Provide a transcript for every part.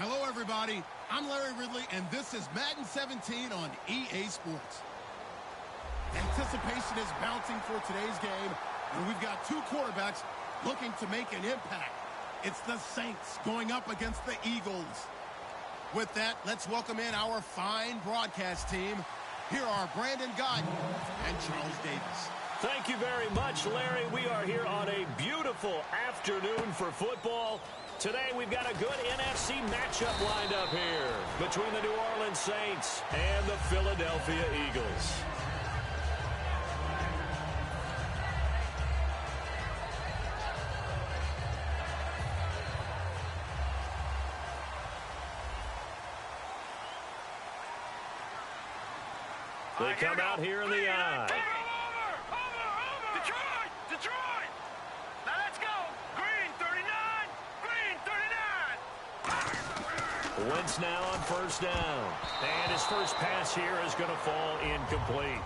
Hello, everybody. I'm Larry Ridley, and this is Madden 17 on EA Sports. Anticipation is mounting for today's game, and we've got two quarterbacks looking to make an impact. It's the Saints going up against the Eagles. With that, let's welcome in our fine broadcast team. Here are Brandon Guyton and Charles Davis. Thank you very much, Larry. We are here on a beautiful afternoon for football. Today, we've got a good NFC matchup lined up here between the New Orleans Saints and the Philadelphia Eagles. They come out here in the eye. Detroit! Now let's go! Green 39! Green 39! Wentz now on first down. And his first pass here is going to fall incomplete.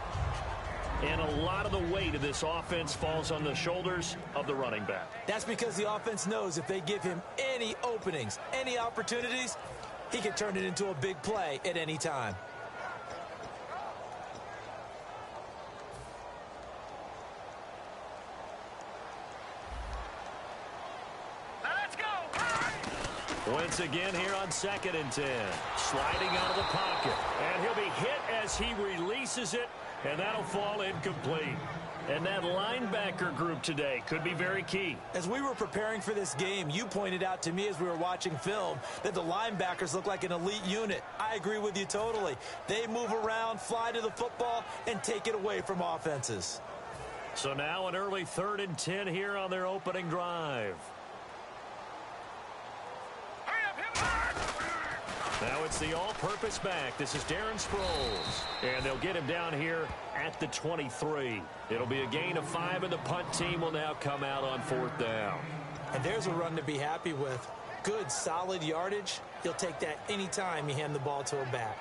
And a lot of the weight of this offense falls on the shoulders of the running back. That's because the offense knows if they give him any openings, any opportunities, he can turn it into a big play at any time. Wentz again here on 2nd and 10. Sliding out of the pocket. And he'll be hit as he releases it. And that'll fall incomplete. And that linebacker group today could be very key. As we were preparing for this game, you pointed out to me as we were watching film that the linebackers look like an elite unit. I agree with you totally. They move around, fly to the football, and take it away from offenses. So now an early 3rd and 10 here on their opening drive. Now it's the all-purpose back. This is Darren Sproles. And they'll get him down here at the 23. It'll be a gain of 5, and the punt team will now come out on 4th down. And there's a run to be happy with. Good, solid yardage. He'll take that any time you hand the ball to a back.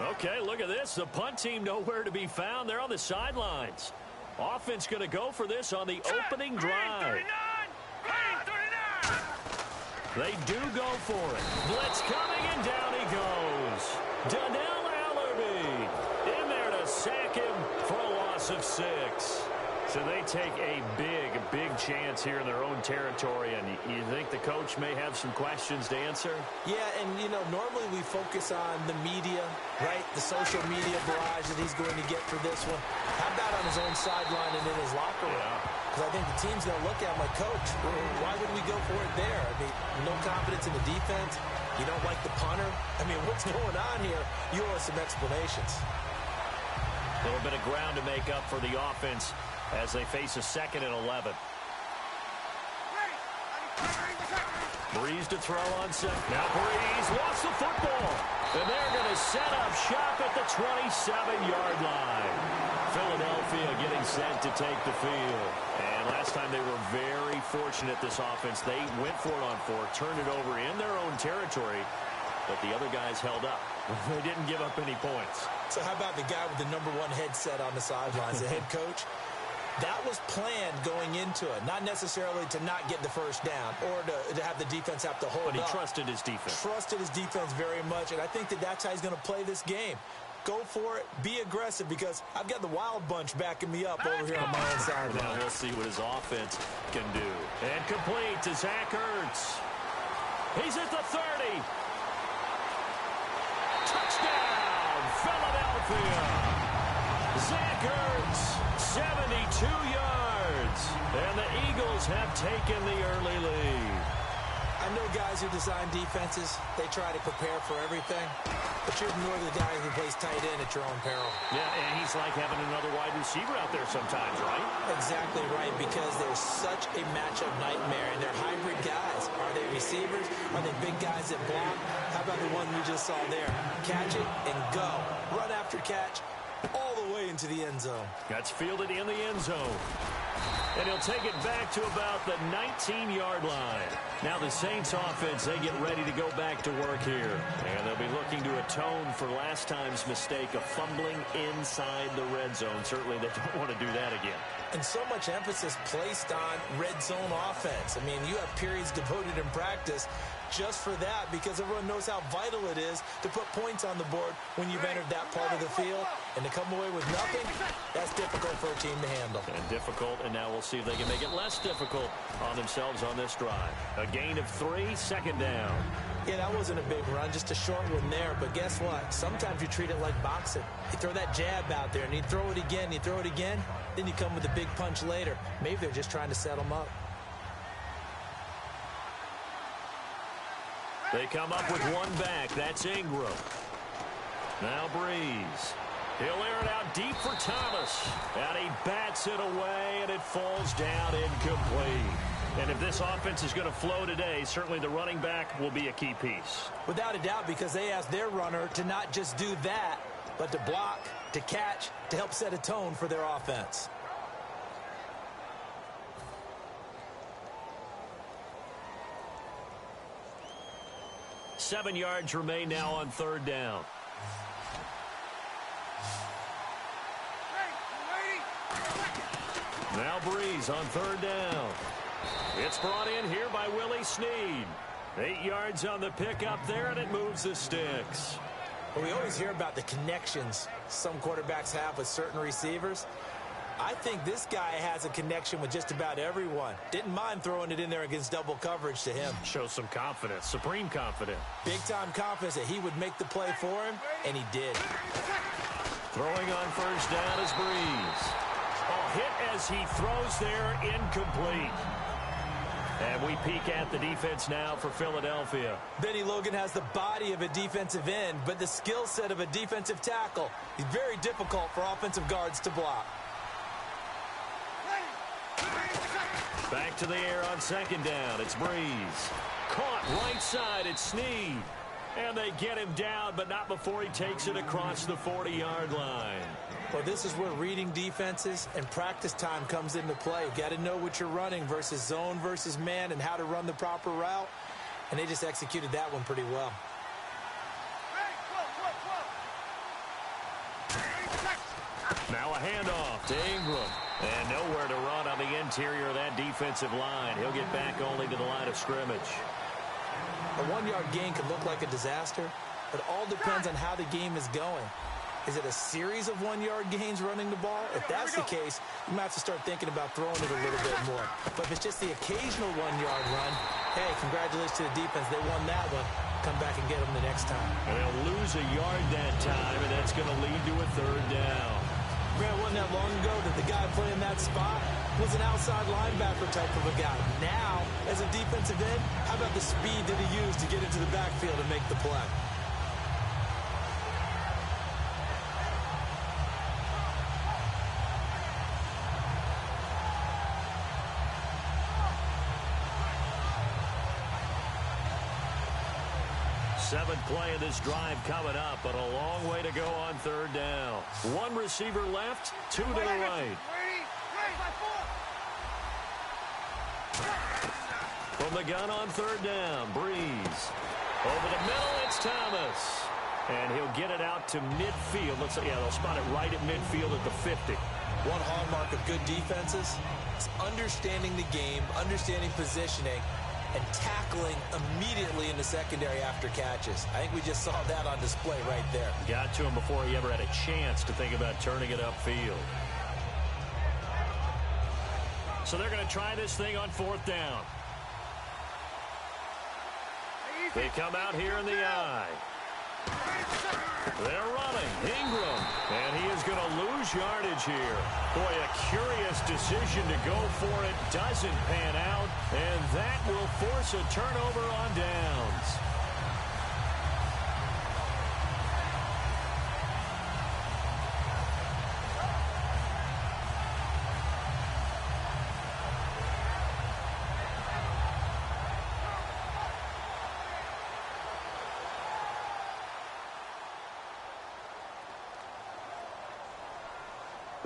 Okay, look at this. The punt team nowhere to be found. They're on the sidelines. Offense going to go for this on the opening drive. They do go for it. Blitz coming, and down he goes. Donnell Allerby in there to sack him for a loss of 6. So they take a big chance here in their own territory, and you think the coach may have some questions to answer? Yeah, and, you know, normally we focus on the media, right? The social media barrage that he's going to get for this one. How about on his own sideline and in his locker room? Because I think the team's going to look at him like, Coach, why would we go for it there? I mean, no confidence in the defense. You don't like the punter. I mean, what's going on here? You owe us some explanations. A little bit of ground to make up for the offense as they face a 2nd and 11. Breeze to throw on 2nd. Now Breeze lost the football. And they're going to set up shop at the 27-yard line. Philadelphia getting set to take the field. And last time they were very fortunate, this offense. They went for it on 4, turned it over in their own territory, but the other guys held up. They didn't give up any points. So how about the guy with the #1 headset on the sidelines, the head coach? That was planned going into it, not necessarily to not get the first down or to have the defense have to hold up. But he trusted his defense. Trusted his defense very much, and I think that's how he's going to play this game. Go for it, be aggressive, because I've got the wild bunch backing me up over here on my own sideline. Now we'll see what his offense can do. And complete to Zach Ertz. He's at the 30. Touchdown, Philadelphia. Zach Ertz, 72 yards. And the Eagles have taken the early lead. I know guys who design defenses, they try to prepare for everything, but you ignore the guy who plays tight end at your own peril. Yeah, and he's like having another wide receiver out there sometimes, right? Exactly right, because they're such a matchup nightmare, and they're hybrid guys. Are they receivers? Are they big guys that block? How about the one we just saw there? Catch it and go. Run after catch all the way into the end zone. That's fielded in the end zone. And he'll take it back to about the 19-yard line. Now the Saints offense, they get ready to go back to work here. And they'll be looking to atone for last time's mistake of fumbling inside the red zone. Certainly they don't want to do that again. And and so much emphasis placed on red zone offense. I mean, you have periods devoted in practice just for that because everyone knows how vital it is to put points on the board when you've entered that part of the field. And to come away with nothing, that's difficult for a team to handle. And difficult, and now we'll see if they can make it less difficult on themselves on this drive. A gain of 3, second down. Yeah, that wasn't a big run, just a short one there. But guess what? Sometimes you treat it like boxing. You throw that jab out there, and you throw it again, you throw it again, then you come with a big punch later. Maybe they're just trying to set them up. They come up with one back. That's Ingram. Now Breeze. He'll air it out deep for Thomas. And he bats it away, and it falls down incomplete. And if this offense is going to flow today, certainly the running back will be a key piece. Without a doubt, because they asked their runner to not just do that, but to block, to catch, to help set a tone for their offense. Seven yards remain now on third down. Now Breeze on third down. It's brought in here by Willie Snead. 8 yards on the pickup there, and it moves the sticks. Well, we always hear about the connections some quarterbacks have with certain receivers. I think this guy has a connection with just about everyone. Didn't mind throwing it in there against double coverage to him. Shows some confidence, supreme confidence. Big-time confidence that he would make the play for him, and he did. Throwing on first down is Breeze. Oh, hit as he throws there, incomplete. And we peek at the defense now for Philadelphia. Benny Logan has the body of a defensive end, but the skill set of a defensive tackle. He's very difficult for offensive guards to block. Back to the air on second down. It's Breeze. Caught right side. It's Snead. And they get him down, but not before he takes it across the 40-yard line. Well, this is where reading defenses and practice time comes into play. You got to know what you're running versus zone versus man and how to run the proper route. And they just executed that one pretty well. Now a handoff to Ingram. And nowhere to run on the interior of that defensive line. He'll get back only to the line of scrimmage. A 1-yard gain could look like a disaster, but it all depends on how the game is going. Is it a series of 1-yard gains running the ball? If that's the case, you might have to start thinking about throwing it a little bit more. But if it's just the occasional 1-yard run, hey, congratulations to the defense. They won that one. Come back and get them the next time. And they'll lose a yard that time, and that's going to lead to a third down. Man, it wasn't that long ago that the guy playing that spot was an outside linebacker type of a guy. Now, as a defensive end, how about the speed that he used to get into the backfield and make the play? Seventh play of this drive coming up, but a long way to go on third down. One receiver left, two to the right. From the gun on third down, Breeze. Over the middle, it's Thomas. And he'll get it out to midfield. Looks like, yeah, they'll spot it right at midfield at the 50. One hallmark of good defenses is understanding the game, understanding positioning, and tackling immediately in the secondary after catches. I think we just saw that on display right there. Got to him before he ever had a chance to think about turning it upfield. So they're going to try this thing on fourth down. They come out here in the eye. They're running. Ingram. And he is going to lose yardage here. Boy, a curious decision to go for it. Doesn't pan out. And that will force a turnover on downs.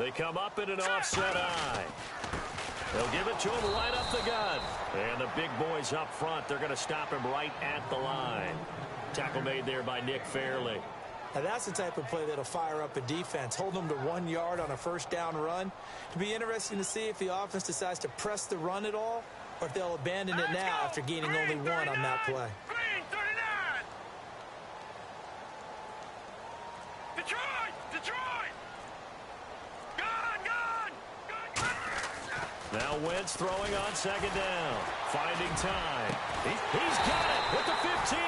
They come up in an offset eye. They'll give it to him right up the gut. And the big boys up front, they're going to stop him right at the line. Tackle made there by Nick Fairley. Now, that's the type of play that'll fire up a defense. Hold them to 1 yard on a first down run. It'll be interesting to see if the offense decides to press the run at all or if they'll abandon it now after gaining only one on that play. Green 39. Detroit. Gone. Now Wentz throwing on second down. Finding time. He's got it with the 15.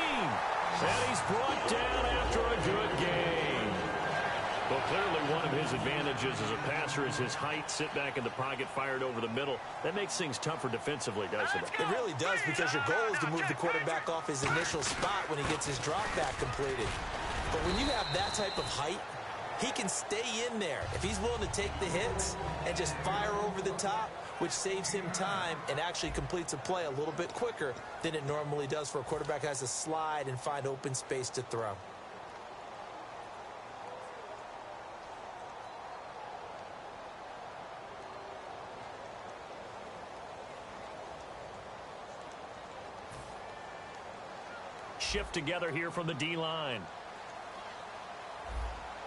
And he's brought down after a good game. Well, clearly one of his advantages as a passer is his height. Sit back in the pocket, fired over the middle. That makes things tougher defensively, doesn't it? It really does, because your goal is to move the quarterback off his initial spot when he gets his drop back completed. But when you have that type of height, he can stay in there if he's willing to take the hits and just fire over the top, which saves him time and actually completes a play a little bit quicker than it normally does for a quarterback who has to slide and find open space to throw. Shift together here from the D-line.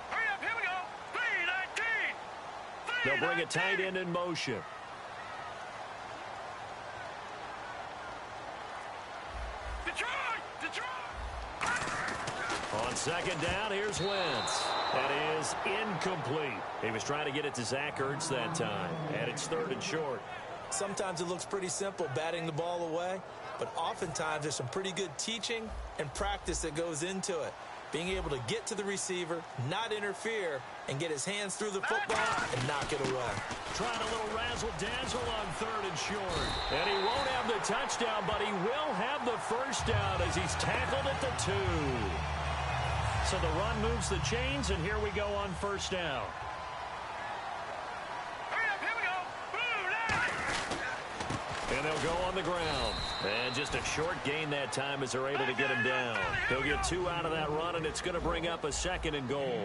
Hurry up, here we go. 3-19. They'll bring a tight end in motion. Detroit. On second down, here's Wentz. That is incomplete. He was trying to get it to Zach Ertz that time, and it's 3rd and short. Sometimes it looks pretty simple, batting the ball away, but oftentimes there's some pretty good teaching and practice that goes into it. Being able to get to the receiver, not interfere, and get his hands through the football and knock it away. Trying a little razzle-dazzle on 3rd and short. And he won't have the touchdown, but he will have the first down as he's tackled at the 2. So the run moves the chains, and here we go on first down. And they'll go on the ground. And just a short gain that time as they're able to get him down. He'll get 2 out of that run, and it's going to bring up a 2nd and goal.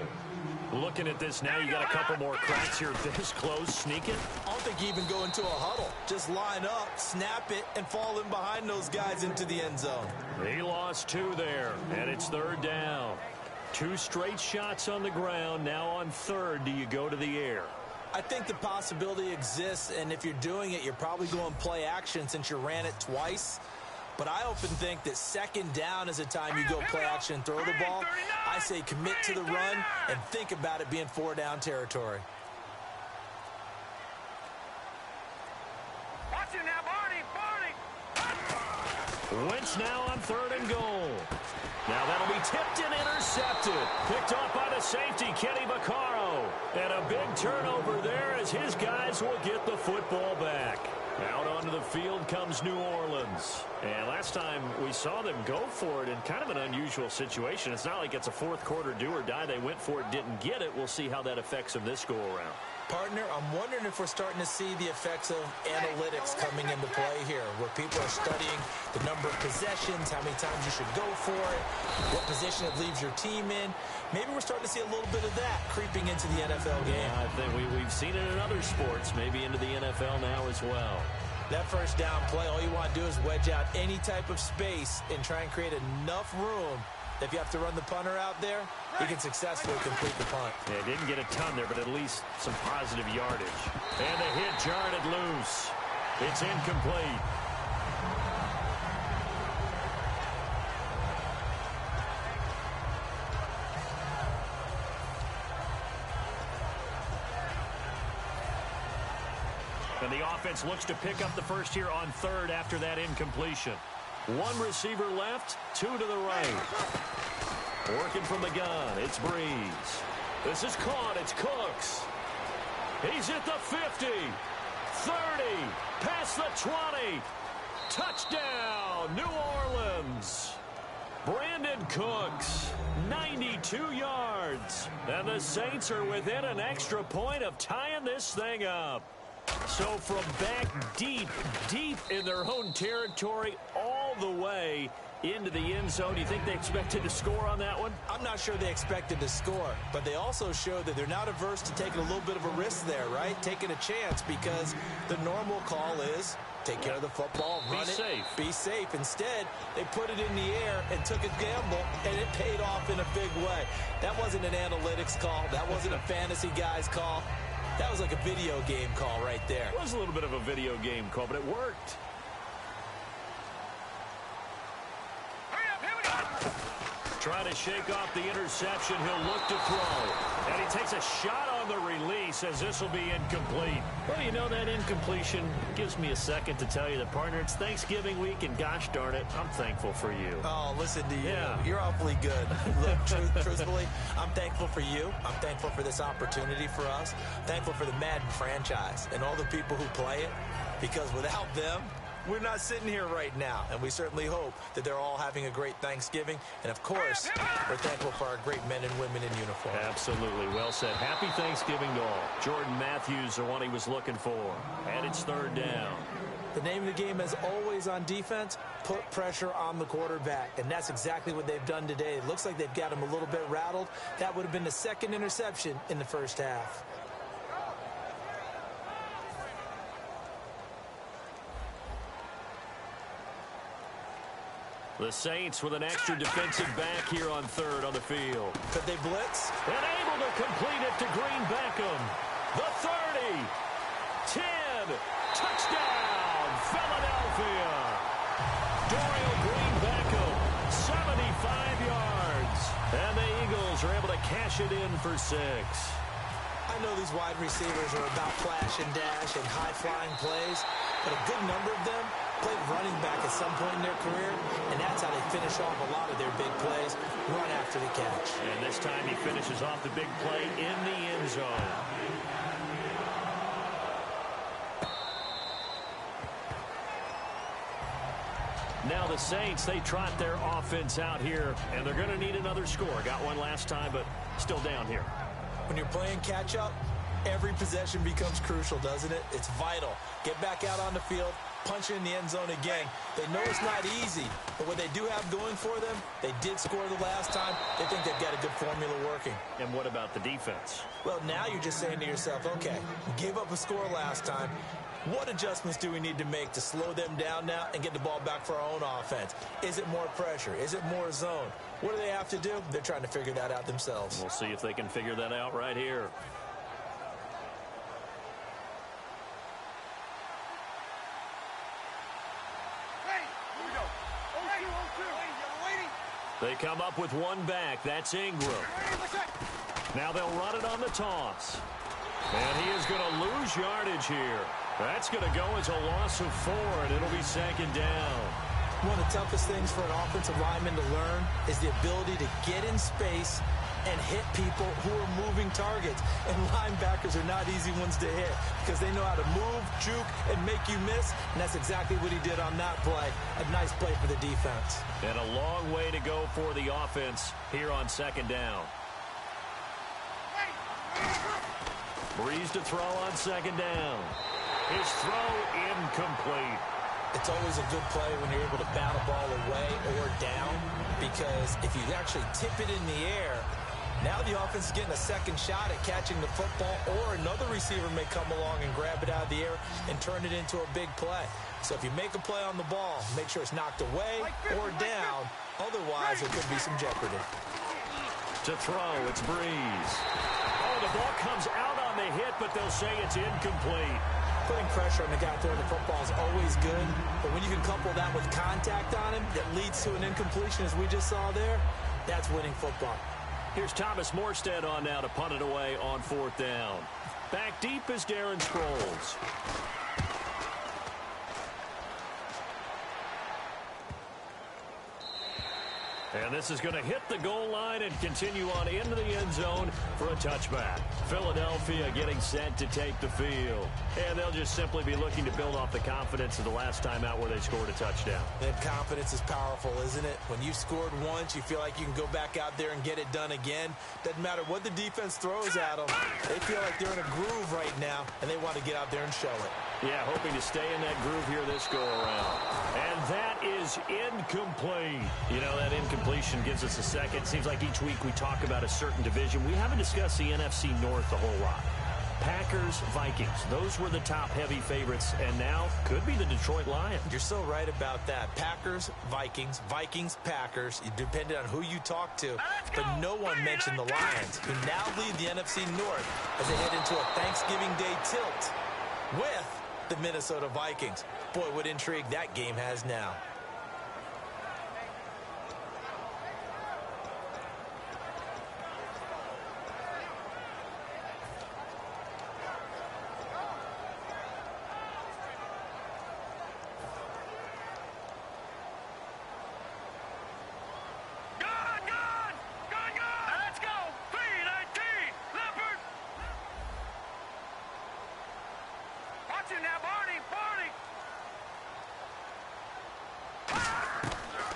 Looking at this now, you got a couple more cracks here this close. Sneak it. I don't think you even go into a huddle. Just line up, snap it, and fall in behind those guys into the end zone. He lost 2 there, and it's 3rd down. 2 straight shots on the ground. Now on 3rd, do you go to the air? I think the possibility exists, and if you're doing it, you're probably going play action since you ran it twice. But I often think that 2nd down is a time you go play action and throw the ball. I say commit to the run and think about it being 4-down territory. Watch it now, Barney. Wentz now on 3rd and goal. Now that'll be tipped and intercepted. Picked off by the safety, Kenny Vaccaro. And a big turnover there as his guys will get the football back. Out onto the field comes New Orleans. And last time we saw them go for it in kind of an unusual situation. It's not like it's a 4th quarter do or die. They went for it, didn't get it. We'll see how that affects them this go-around. Partner, I'm wondering if we're starting to see the effects of analytics coming into play here, where people are studying the number of possessions, how many times you should go for it, what position it leaves your team in. Maybe we're starting to see a little bit of that creeping into the NFL game. I think we've seen it in other sports, maybe into the NFL now as well. That first down play, all you want to do is wedge out any type of space and try and create enough room that if you have to run the punter out there, he can successfully complete the punt. Yeah, didn't get a ton there, but at least some positive yardage. And the hit jarred it loose. It's incomplete. And the offense looks to pick up the first here on 3rd after that incompletion. 1 receiver left, 2 to the right. Working from the gun, it's Breeze. This is caught, it's Cooks. He's at the 50, 30, past the 20. Touchdown, New Orleans. Brandon Cooks, 92 yards. And the Saints are within an extra point of tying this thing up. So from back deep in their own territory all the way into the end zone. Do you think they expected to score on that one? I'm not sure they expected to score, but they also showed that they're not averse to taking a little bit of a risk there, right? Taking a chance, because the normal call is take care of the football, run it, be safe. Instead, they put it in the air and took a gamble, and it paid off in a big way. That wasn't an analytics call. That wasn't a fantasy guy's call. That was like a video game call right there. It was a little bit of a video game call, but it worked. Trying to shake off the interception. He'll look to throw. And he takes a shot on the release as this will be incomplete. Well, you know, that incompletion gives me a second to tell you that, partner, it's Thanksgiving week, and gosh darn it, I'm thankful for you. Oh, listen to you. Yeah. You're awfully good. Look, truthfully, I'm thankful for you. I'm thankful for this opportunity for us. Thankful for the Madden franchise and all the people who play it, because without them, we're not sitting here right now, and we certainly hope that they're all having a great Thanksgiving. And, of course, we're thankful for our great men and women in uniform. Absolutely. Well said. Happy Thanksgiving to all. Jordan Matthews, the one he was looking for. And it's third down. The name of the game, as always on defense, put pressure on the quarterback. And that's exactly what they've done today. It looks like they've got him a little bit rattled. That would have been the second interception in the first half. The Saints with an extra defensive back here on third on the field. Could they blitz? And able to complete it to Green Beckham. The 30. 10. Touchdown, Philadelphia. Dorial Green Beckham, 75 yards. And the Eagles are able to cash it in for 6. I know these wide receivers are about flash and dash and high-flying plays, but a good number of them played running back at some point in their career, and that's how they finish off a lot of their big plays, run after the catch. And this time he finishes off the big play in the end zone. Now the Saints, they trot their offense out here, and they're going to need another score. Got one last time, but still down here. When you're playing catch-up, every possession becomes crucial, doesn't it? It's vital. Get back out on the field, punch it in the end zone again. They know it's not easy, but what they do have going for them, they did score the last time. They think they've got a good formula working. And what about the defense? Well, now you're just saying to yourself, okay, we gave up a score last time. What adjustments do we need to make to slow them down now and get the ball back for our own offense? Is it more pressure? Is it more zone? What do they have to do? They're trying to figure that out themselves. We'll see if they can figure that out right here. They come up with one back. That's Ingram. Now they'll run it on the toss. And he is going to lose yardage here. That's going to go as a loss of 4, and it'll be second down. One of the toughest things for an offensive lineman to learn is the ability to get in space and hit people who are moving targets. And linebackers are not easy ones to hit because they know how to move, juke, and make you miss. And that's exactly what he did on that play. A nice play for the defense. And a long way to go for the offense here on second down. Breeze to throw on second down. His throw incomplete. It's always a good play when you're able to bat a ball away or down, because if you actually tip it in the air, now the offense is getting a second shot at catching the football, or another receiver may come along and grab it out of the air and turn it into a big play. So if you make a play on the ball, make sure it's knocked away or down. Otherwise, there could be some jeopardy. To throw, it's Breeze. Oh, the ball comes out on the hit, but they'll say it's incomplete. Putting pressure on the guy throwing the football is always good, but when you can couple that with contact on him that leads to an incompletion, as we just saw there, that's winning football. Here's Thomas Morstead on now to punt it away on fourth down. Back deep is Darren Sproles. And this is going to hit the goal line and continue on into the end zone for a touchback. Philadelphia getting set to take the field. And they'll just simply be looking to build off the confidence of the last time out where they scored a touchdown. That confidence is powerful, isn't it? When you scored once, you feel like you can go back out there and get it done again. Doesn't matter what the defense throws at them. They feel like they're in a groove right now, and they want to get out there and show it. Yeah, hoping to stay in that groove here this go-around. And that is incomplete. You know, that incompletion gives us a second. Seems like each week we talk about a certain division. We haven't discussed the NFC North a whole lot. Packers, Vikings, those were the top heavy favorites, and now could be the Detroit Lions. You're so right about that. Packers, Vikings, Vikings, Packers. It depended on who you talk to. But no one mentioned the Lions, who now lead the NFC North as they head into a Thanksgiving Day tilt with the Minnesota Vikings. Boy, what intrigue that game has now.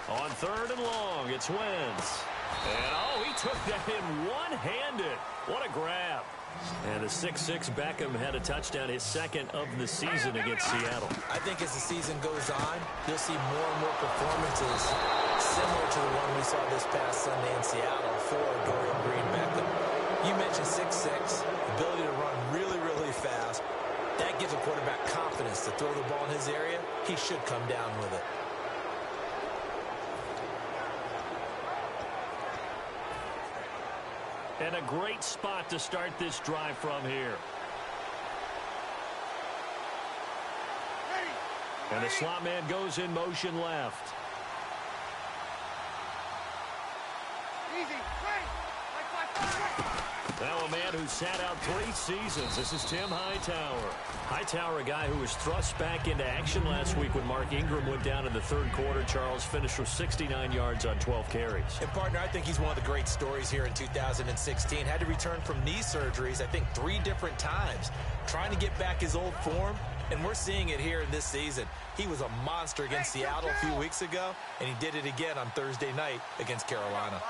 On third and long, it's Wentz. And, oh, he took that in one-handed. What a grab. And the 6'6" Beckham had a touchdown, his second of the season against Seattle. I think as the season goes on, you'll see more and more performances similar to the one we saw this past Sunday in Seattle for Dorian Green Beckham. You mentioned 6'6", ability to run really, really fast. That gives a quarterback confidence to throw the ball in his area. He should come down with it. And a great spot to start this drive from here. And the slot man goes in motion left. Now a man who sat out 3 seasons. This is Tim Hightower. Hightower, a guy who was thrust back into action last week when Mark Ingram went down in the third quarter. Charles finished with 69 yards on 12 carries. And, partner, I think he's one of the great stories here in 2016. Had to return from knee surgeries, I think, 3 different times, trying to get back his old form. And we're seeing it here in this season. He was a monster against Seattle a few weeks ago, and he did it again on Thursday night against Carolina.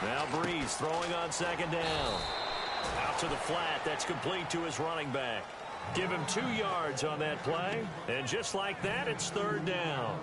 Now Breeze throwing on second down. Out to the flat. That's complete to his running back. Give him 2 yards on that play. And just like that, it's third down.